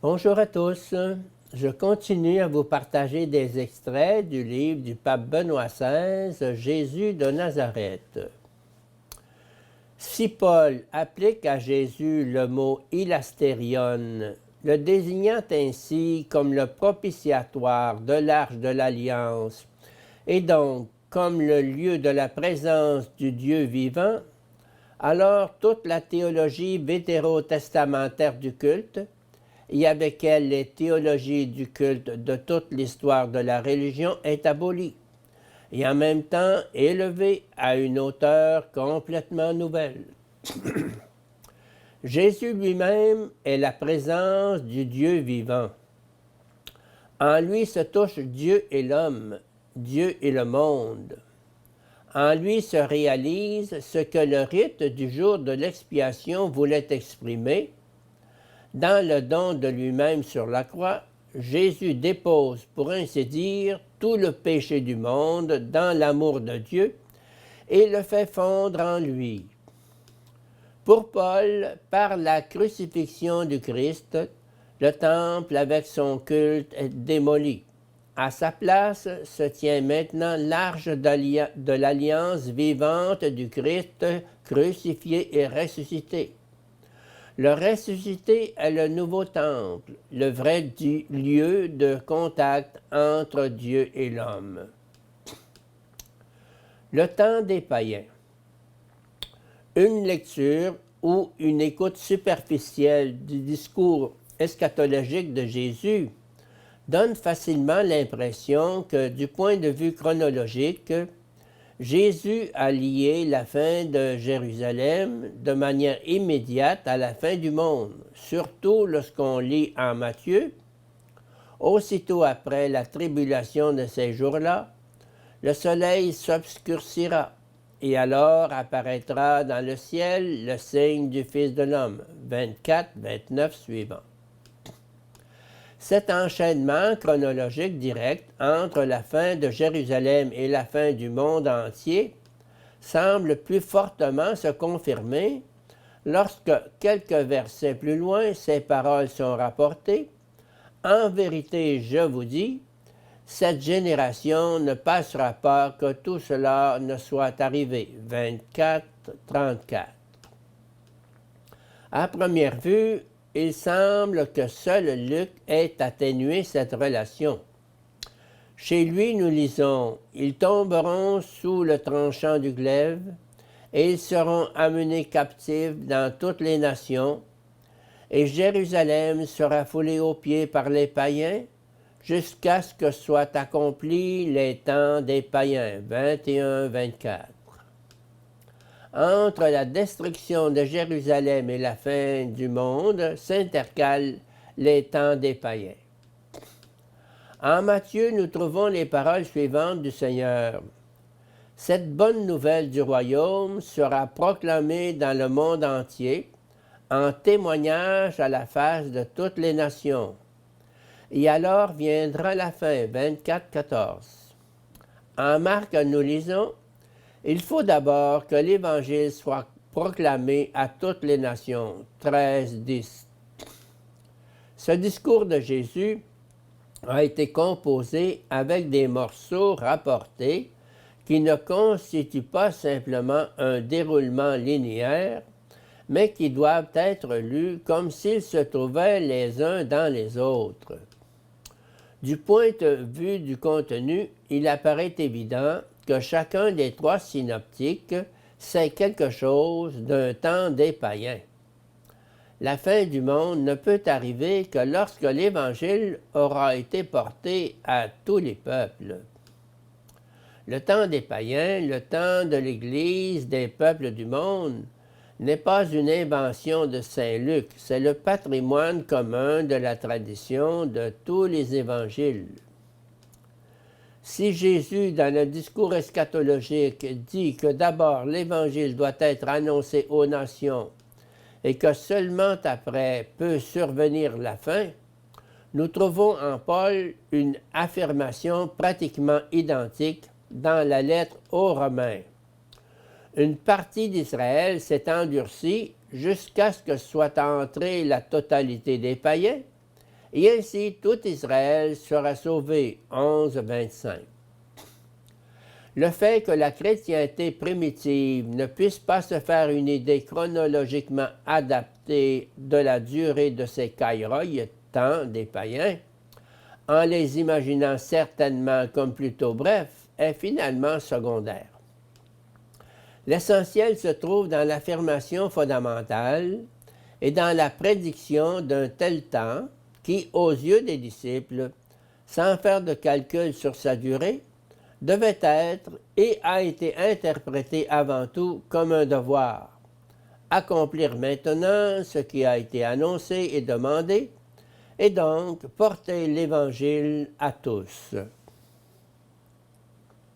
Bonjour à tous. Je continue à vous partager des extraits du livre du pape Benoît XVI, Jésus de Nazareth. Si Paul applique à Jésus le mot ilastérion, le désignant ainsi comme le propitiatoire de l'arche de l'Alliance, et donc comme le lieu de la présence du Dieu vivant, alors toute la théologie vétérotestamentaire du culte, et avec elle les théologies du culte de toute l'histoire de la religion est abolie, et en même temps élevée à une hauteur complètement nouvelle. Jésus lui-même est la présence du Dieu vivant. En lui se touchent Dieu et l'homme, Dieu et le monde. En lui se réalise ce que le rite du jour de l'expiation voulait exprimer. Dans le don de lui-même sur la croix, Jésus dépose, pour ainsi dire, tout le péché du monde dans l'amour de Dieu et le fait fondre en lui. Pour Paul, par la crucifixion du Christ, le temple avec son culte est démoli. À sa place se tient maintenant l'arche de l'alliance vivante du Christ crucifié et ressuscité. Le ressuscité est le nouveau temple, le vrai lieu de contact entre Dieu et l'homme. Le temps des païens. Une lecture ou une écoute superficielle du discours eschatologique de Jésus donne facilement l'impression que, du point de vue chronologique, Jésus a lié la fin de Jérusalem de manière immédiate à la fin du monde, surtout lorsqu'on lit en Matthieu. Aussitôt après la tribulation de ces jours-là, le soleil s'obscurcira, et alors apparaîtra dans le ciel le signe du Fils de l'homme, 24, 29 suivants. Cet enchaînement chronologique direct entre la fin de Jérusalem et la fin du monde entier semble plus fortement se confirmer lorsque, quelques versets plus loin, ces paroles sont rapportées. En vérité, je vous dis, cette génération ne passera pas que tout cela ne soit arrivé. 24, 34. À première vue, il semble que seul Luc ait atténué cette relation. Chez lui, nous lisons « Ils tomberont sous le tranchant du glaive, et ils seront amenés captifs dans toutes les nations, et Jérusalem sera foulée aux pieds par les païens, jusqu'à ce que soient accomplis les temps des païens. » 21-24. Entre la destruction de Jérusalem et la fin du monde s'intercalent les temps des païens. En Matthieu, nous trouvons les paroles suivantes du Seigneur. « Cette bonne nouvelle du royaume sera proclamée dans le monde entier, en témoignage à la face de toutes les nations. Et alors viendra la fin. » 24-14. En Marc, nous lisons « Il faut d'abord que l'Évangile soit proclamé à toutes les nations. » 13-10. Ce discours de Jésus a été composé avec des morceaux rapportés qui ne constituent pas simplement un déroulement linéaire, mais qui doivent être lus comme s'ils se trouvaient les uns dans les autres. Du point de vue du contenu, il apparaît évident que chacun des trois synoptiques sait quelque chose d'un temps des païens. La fin du monde ne peut arriver que lorsque l'Évangile aura été porté à tous les peuples. Le temps des païens, le temps de l'Église, des peuples du monde, n'est pas une invention de Saint Luc, c'est le patrimoine commun de la tradition de tous les évangiles. Si Jésus, dans le discours eschatologique, dit que d'abord l'Évangile doit être annoncé aux nations et que seulement après peut survenir la fin, nous trouvons en Paul une affirmation pratiquement identique dans la lettre aux Romains. Une partie d'Israël s'est endurcie jusqu'à ce que soit entrée la totalité des païens, et ainsi tout Israël sera sauvé. 11:25. Le fait que la chrétienté primitive ne puisse pas se faire une idée chronologiquement adaptée de la durée de ces kairoi, temps des païens, en les imaginant certainement comme plutôt brefs, est finalement secondaire. L'essentiel se trouve dans l'affirmation fondamentale et dans la prédiction d'un tel temps qui, aux yeux des disciples, sans faire de calcul sur sa durée, devait être et a été interprété avant tout comme un devoir. Accomplir maintenant ce qui a été annoncé et demandé, et donc porter l'Évangile à tous.